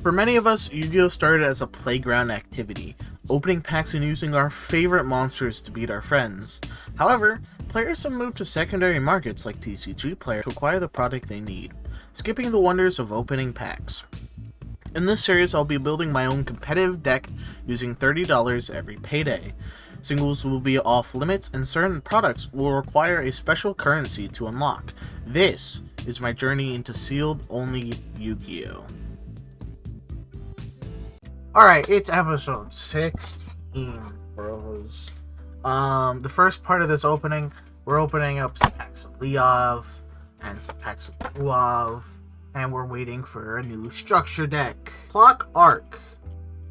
For many of us, Yu-Gi-Oh! Started as a playground activity, opening packs and using our favorite monsters to beat our friends. However, players have moved to secondary markets like TCG Player to acquire the product they need, skipping the wonders of opening packs. In this series, I'll be building my own competitive deck using $30 every payday. Singles will be off limits, and certain products will require a special currency to unlock. This is my journey into Sealed Only Yugioh. Alright, it's episode 16, bros. The first part of this opening, we're opening up some packs of Leov and some packs of Uav, and we're waiting for a new structure deck. Clock Arc,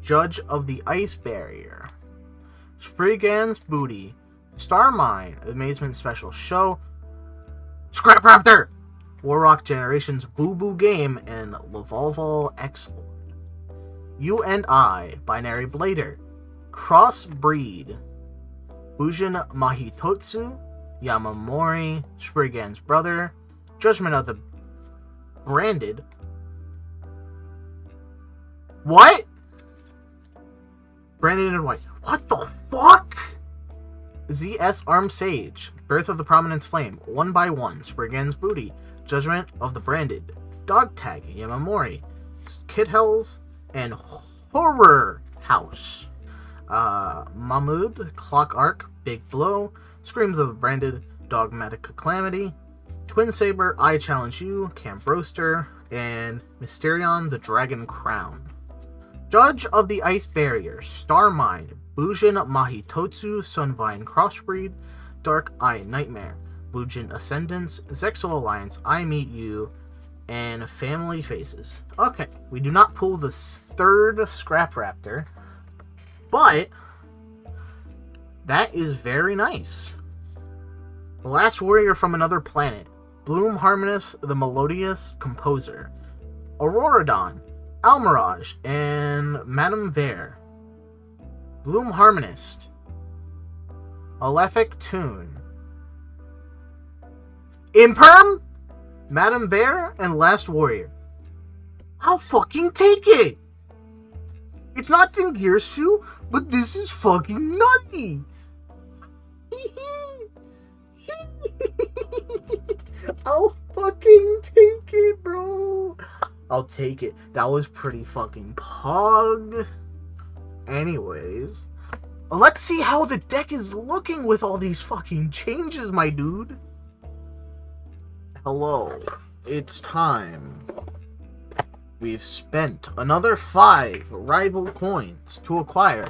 Judge of the Ice Barrier, Spriggan's Booty, Star Mine, Amazement Special Show, Scrap Raptor, Warrock Generations Boo Boo Game, and Lavolval X-Lord. You and I, Binary Blader, Crossbreed, Bujin Mahitotsu, Yamamori, Spriggan's Brother, Judgment of the Branded. What? Branded and White. What the fuck? ZS Armed Sage, Birth of the Prominence Flame, 1x1, Spriggan's Booty, Judgment of the Branded, Dog Tag, Yamamori, Kid Hells, and Horror House. Mahmood, Clock Arc, Big Blow, Screams of the Branded, Dogmatic Calamity, Twin Saber, I Challenge You, Camp Roaster, and Mysterion, the Dragon Crown. Judge of the Ice Barrier, Star Mine, Bujin Mahitotsu, Sunvine Crossbreed, Dark Eye Nightmare, Bujin Ascendance, Zexal Alliance, I Meet You, and Family Faces. Okay, we do not pull the third Scrap Raptor, but that is very nice. The Last Warrior from Another Planet, Bloom Harmonious, the Melodious Composer, Auroradon, Almirage, and Madame Vare. Bloom Harmonist, Malefic Tune, Imperm, Madame Vare, and Last Warrior. I'll fucking take it! It's not Dingirsu, but this is fucking nutty! I'll fucking take it, bro! I'll take it. That was pretty fucking pog. Anyways, let's see how the deck is looking with all these fucking changes, my dude. Hello, it's time. We've spent another 5 rival coins to acquire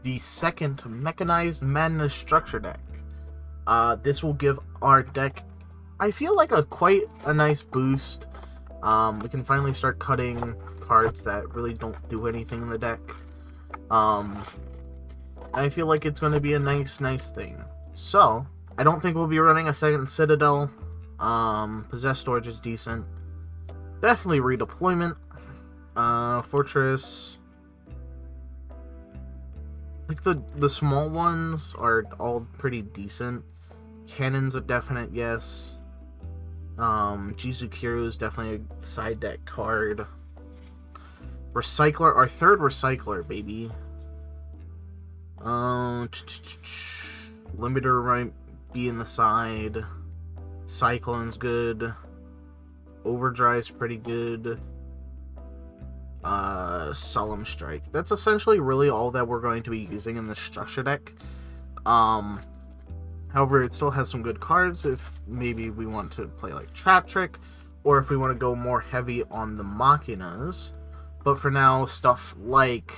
the second Mechanized Madness structure deck. This will give our deck, I feel like, quite a nice boost. We can finally start cutting cards that really don't do anything in the deck. I feel like it's going to be a nice thing. So, I don't think we'll be running a second Citadel. Possessed Storage is decent. Definitely Redeployment. Fortress. Like the small ones are all pretty decent. Cannon's a definite yes. Jizukiru is definitely a side deck card. Recycler, our third Recycler, baby. Limiter might be in the side. Cyclone's good. Overdrive's pretty good. Solemn Strike. That's essentially really all that we're going to be using in this structure deck. However, it still has some good cards if maybe we want to play like Trap Trick, or if we want to go more heavy on the Machinas. But for now, stuff like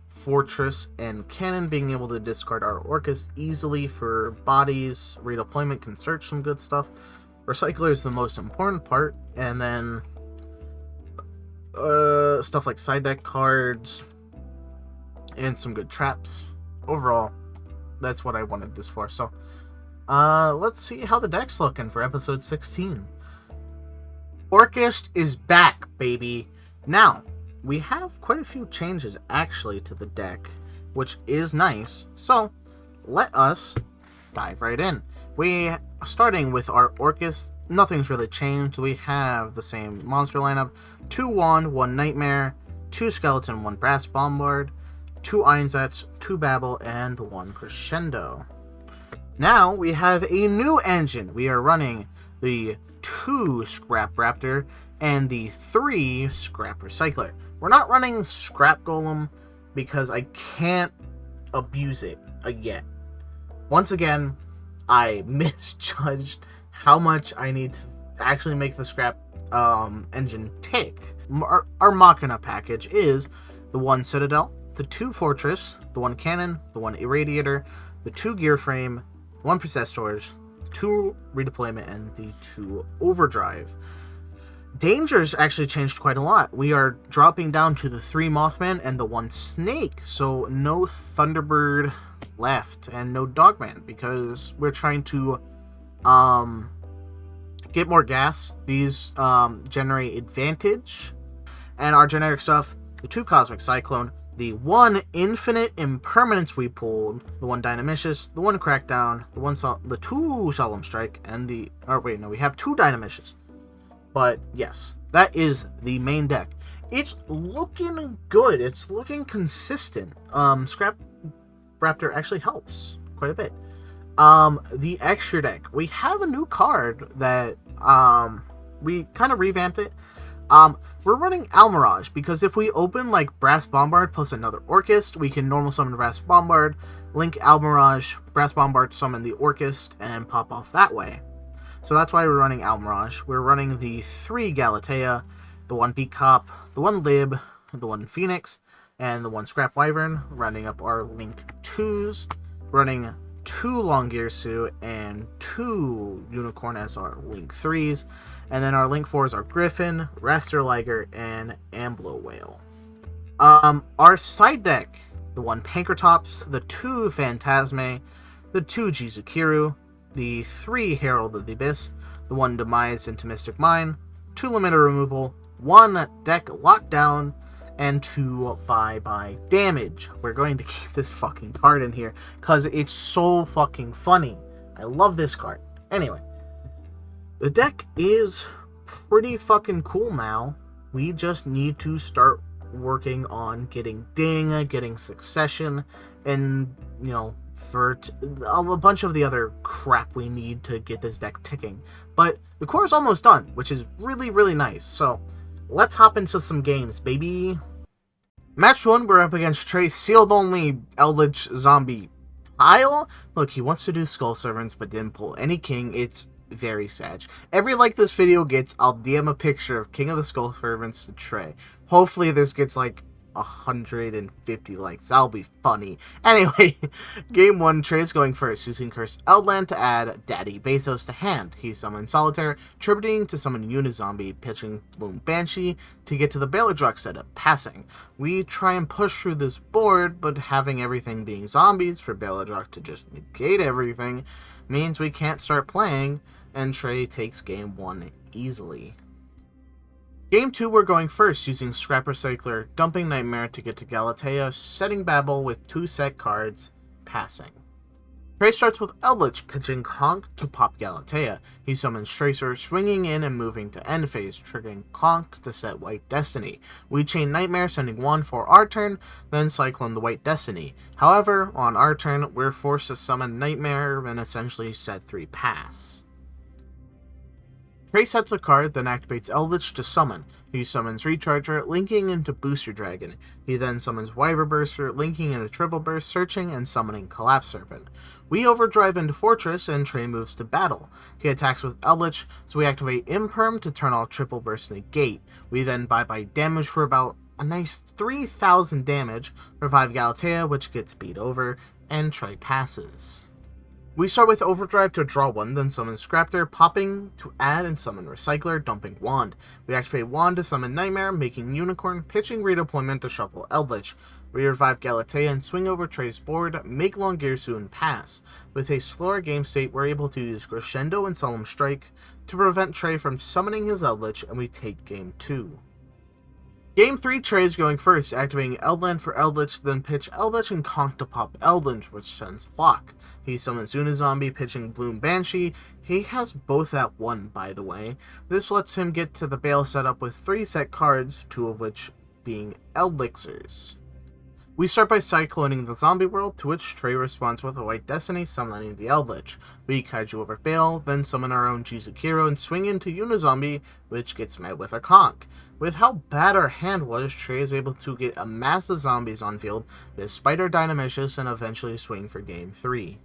Fortress and Cannon, being able to discard our Orcus easily for bodies. Redeployment can search some good stuff. Recycler is the most important part, and then stuff like side deck cards and some good traps. Overall, that's what I wanted this for. So let's see how the deck's looking for episode 16. Orcust is back, baby. Now, we have quite a few changes actually to the deck, which is nice. So let us dive right in. Starting with our Orcus, nothing's really changed. We have the same monster lineup: 2-1, 1 Nightmare, 2 Skeleton, 1 Brass Bombard, 2 Iron Zets, 2 Babel, and 1 Crescendo. Now we have a new engine. We are running the 2 Scrap Raptor and the 3 Scrap Recycler. We're not running Scrap Golem because I can't abuse it yet. Once again, I misjudged how much I need to actually make the Scrap engine tick. Our Machina package is the 1 Citadel, the 2 Fortress, the 1 Cannon, the 1 Irradiator, the 2 Gear Frame, 1 Process Storage, 2 Redeployment, and the 2 Overdrive. Dangers actually changed quite a lot. We are dropping down to the 3 Mothman and the 1 Snake, so no Thunderbird left and no Dogman because we're trying to get more gas. These generate advantage, and our generic stuff: the 2 Cosmic Cyclone, the 1 Infinite Impermanence we pulled, the 1 Dynamicious, the 1 Crackdown, the 2 Solemn Strike, and we have 2 Dynamicious. But yes, that is the main deck. It's looking good. It's looking consistent. Scrap Raptor actually helps quite a bit. The extra deck. We have a new card that we kind of revamped it. We're running Almirage because if we open like Brass Bombard plus another Orchist, we can normal summon Brass Bombard, link Almirage, Brass Bombard, summon the Orchist, and pop off that way. So that's why we're running Almirage. We're running the 3 Galatea, the 1 Beat Cop, the 1 Lib, the 1 Phoenix, and the 1 Scrap Wyvern, rounding up our Link 2s, running 2 Longyearsu and 2 Unicorn as our Link 3s, and then our Link 4s are Griffin, Raster Liger, and Amblo Whale. Our side deck: the 1 Pankratops, the 2 Phantasme, the 2 Jizukiru, the 3 Herald of the Abyss, the 1 Demise into Mystic Mine, 2 Limiter Removal, 1 Deck Lockdown, and 2 Bye-Bye Damage. We're going to keep this fucking card in here because it's so fucking funny. I love this card. Anyway, the deck is pretty fucking cool now. We just need to start working on getting Ding, getting Succession, and, for a bunch of the other crap we need to get this deck ticking. But the core is almost done, which is really, really nice. So let's hop into some games, baby. Match 1, we're up against Trey, Sealed Only Eldritch Zombie Pile. Look, he wants to do Skull Servants, but didn't pull any king. It's very sad. Every like this video gets, I'll DM a picture of King of the Skull Servants to Trey. Hopefully this gets like 150 likes. That'll be funny. Anyway, game 1, Trey's going first, using Cursed Eldland to add Daddy Bezos to hand. He summons Solitaire, tributing to summon Unizombie, pitching Bloom Banshee to get to the Baladrock setup, passing. We try and push through this board, but having everything being zombies for Baladrock to just negate everything means we can't start playing, and Trey takes game 1 easily. Game 2, we're going first, using Scrap Recycler, dumping Nightmare to get to Galatea, setting Babel with 2 set cards, passing. Trey starts with Eldritch, pitching Conk to pop Galatea. He summons Tracer, swinging in and moving to end phase, triggering Conk to set White Destiny. We chain Nightmare, sending 1 for our turn, then Cyclone the White Destiny. However, on our turn, we're forced to summon Nightmare and essentially set 3 pass. Trey sets a card, then activates Eldritch to summon. He summons Recharger, linking into Booster Dragon. He then summons Wyver Burster, linking into Triple Burst, searching and summoning Collapse Serpent. We overdrive into Fortress, and Trey moves to battle. He attacks with Eldritch, so we activate Imperm to turn all Triple Burst negate. We then bye-bye damage for about a nice 3,000 damage, revive Galatea, which gets beat over, and Trey passes. We start with Overdrive to draw 1, then summon Scraptor, popping to add and summon Recycler, dumping Wand. We activate Wand to summon Nightmare, making Unicorn, pitching Redeployment to shuffle Eldritch. We revive Galatea and swing over Trey's board, make Longyearsu and pass. With a slower game state, we're able to use Crescendo and Solemn Strike to prevent Trey from summoning his Eldritch, and we take game 2. Game 3, Trey is going first, activating Eldland for Eldritch, then pitch Eldritch and Conk to pop Eldritch, which sends Flock. He summons Unizombie, pitching Bloom Banshee. He has both at 1, by the way. This lets him get to the Bale setup with 3 set cards, 2 of which being elixirs. We start by cycloning the zombie world, to which Trey responds with a white destiny, summoning the Eldritch. We kaiju over Bale, then summon our own Jizukiro and swing into Unizombie, which gets met with a conk. With how bad our hand was, Trey is able to get a mass of zombies on field, despite our Dynamicious, and eventually swing for game 3.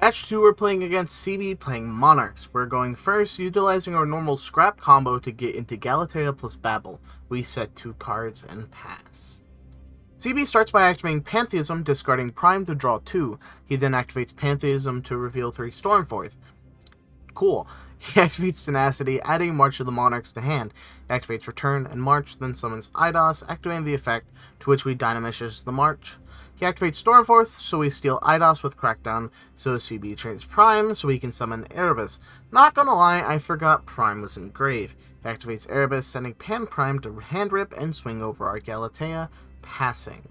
Match 2, we're playing against CB playing Monarchs. We're going first, utilizing our normal scrap combo to get into Galatea plus Babel. We set 2 cards and pass. CB starts by activating Pantheism, discarding Prime to draw 2. He then activates Pantheism to reveal 3 Stormforth. Cool. He activates Tenacity, adding March of the Monarchs to hand. He activates Return and March, then summons Eidos, activating the effect, to which we Dynamicious the March. He activates Stormforth, so we steal Eidos with Crackdown, so CB trains Prime, so we can summon Erebus. Not gonna lie, I forgot Prime was in Grave. He activates Erebus, sending Pan Prime to hand rip and swing over our Galatea, passing.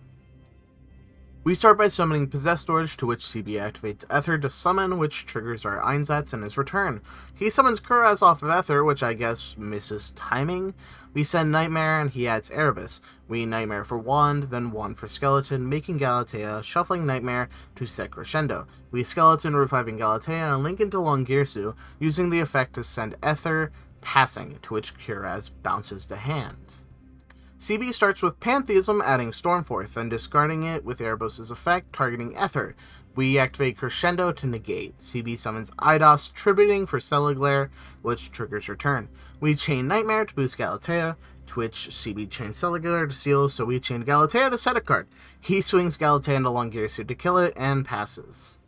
We start by summoning Possessed Storage, to which CB activates Ether to summon, which triggers our Einsatz and his return. He summons Kuraz off of Ether, which I guess misses timing. We send Nightmare, and he adds Erebus. We Nightmare for Wand, then Wand for Skeleton, making Galatea, shuffling Nightmare to set Crescendo. We Skeleton, reviving Galatea, and link into Longirsu, using the effect to send Ether, passing, to which Kuraz bounces to hand. CB starts with Pantheism, adding Stormforth, then discarding it with Erebos' effect, targeting Ether. We activate Crescendo to negate. CB summons Eidos, tributing for Celiglare, which triggers Return. We chain Nightmare to boost Galatea, to which CB chains Celiglare to seal, so we chain Galatea to set a card. He swings Galatea into Longirsu to kill it, and passes.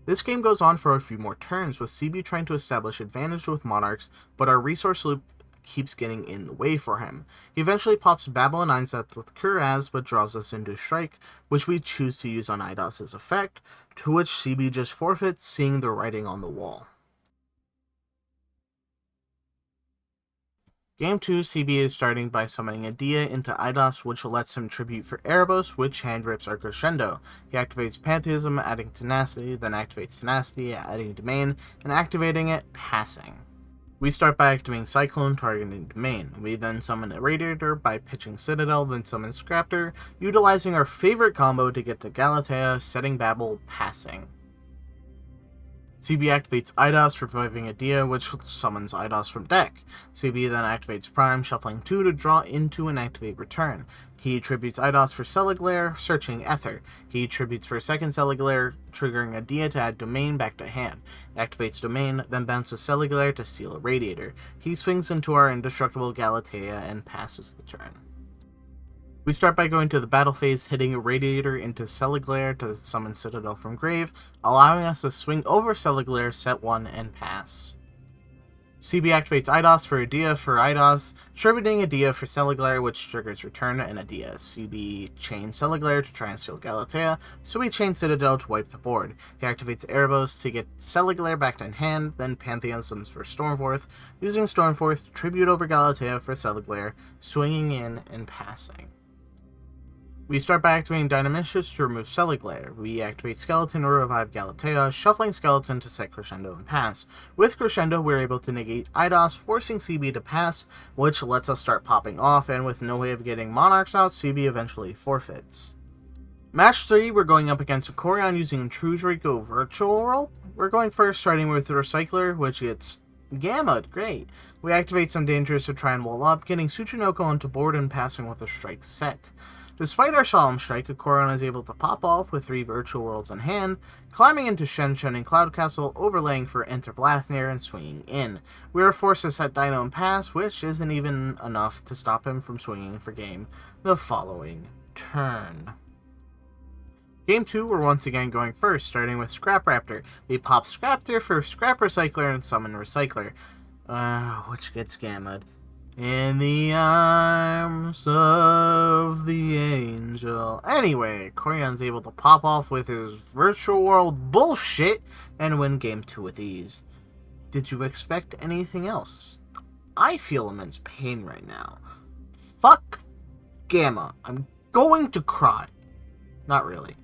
This game goes on for a few more turns, with CB trying to establish advantage with Monarchs, but our resource loop keeps getting in the way for him. He eventually pops Babel and Einsatz with Kuraz, but draws us into Strike, which we choose to use on Eidos' effect, to which CB just forfeits, seeing the writing on the wall. Game 2, CB is starting by summoning Adia into Eidos, which lets him tribute for Erebos, which hand rips our Crescendo. He activates Pantheism, adding Tenacity, then activates Tenacity, adding Domain, and activating it, passing. We start by activating Cyclone, targeting Domain. We then summon a Radiator by pitching Citadel, then summon Scrap Raptor, utilizing our favorite combo to get to Galatea, setting Babel, passing. CB activates Eidos, reviving Adia, which summons Eidos from deck. CB then activates Prime, shuffling 2 to draw into and activate Return. He tributes Eidos for Celiglare, searching Ether. He tributes for a second Celiglare, triggering Adia to add Domain back to hand. Activates Domain, then bounces Celiglare to steal a Radiator. He swings into our indestructible Galatea and passes the turn. We start by going to the battle phase, hitting a Radiator into Celiglare to summon Citadel from Grave, allowing us to swing over Celiglare, set 1, and pass. CB activates Eidos for Eidos, tributing Adia for Celiglare, which triggers Return and Adia. CB chains Celiglare to try and steal Galatea, so we chain Citadel to wipe the board. He activates Erebos to get Celiglare back in hand, then Pantheisms for Stormforth, using Stormforth to tribute over Galatea for Celiglare, swinging in and passing. We start by activating Dynamicious to remove Celiglare. We activate Skeleton to revive Galatea, shuffling Skeleton to set Crescendo and pass. With Crescendo, we're able to negate Eidos, forcing CB to pass, which lets us start popping off, and with no way of getting Monarchs out, CB eventually forfeits. Match 3, we're going up against a Corian using True Draco Virtual Roll. We're going first, starting with the Recycler, which gets Gammaed. Great. We activate some Dangerous to try and wall up, getting Tsuchinoko onto board and passing with a Strike set. Despite our Solemn Strike, Corian is able to pop off with 3 Virtual Worlds in hand, climbing into Shen and Cloud Castle, overlaying for Enter Blathnir, and swinging in. We are forced to set Dino and pass, which isn't even enough to stop him from swinging for game the following turn. Game 2, we're once again going first, starting with Scrap Raptor. We pop Scrap Raptor for Scrap Recycler and summon Recycler, which gets Gammaed. In the arms of the angel. Anyway, Corian's able to pop off with his virtual world bullshit and win game 2 with ease. Did you expect anything else? I feel immense pain right now. Fuck Gamma. I'm going to cry. Not really.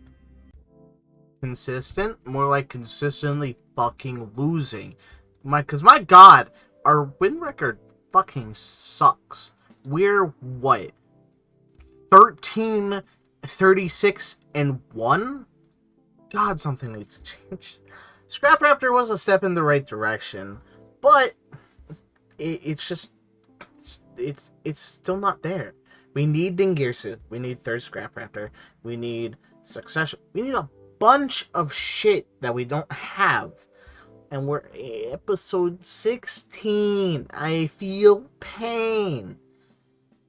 Consistent? More like consistently fucking losing. Cause my god, our win record fucking sucks. We're what? 13, 36, and 1? God, something needs to change. Scrap Raptor was a step in the right direction, but it's just it's still not there. We need Dingirsu. We need third Scrap Raptor. We need Succession. We need a bunch of shit that we don't have. And we're episode 16. I feel pain.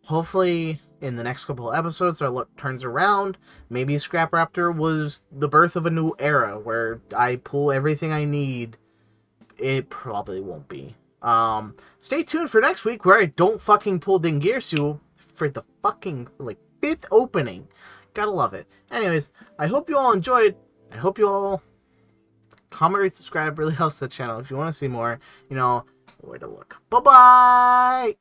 Hopefully, in the next couple of episodes, our luck turns around. Maybe Scrap Raptor was the birth of a new era where I pull everything I need. It probably won't be. Stay tuned for next week where I don't fucking pull Dingirsu for the fucking, 5th opening. Gotta love it. Anyways, I hope you all enjoyed. I hope you all comment, rate, subscribe. Really helps the channel. If you want to see more, you know where to look. Bye-bye!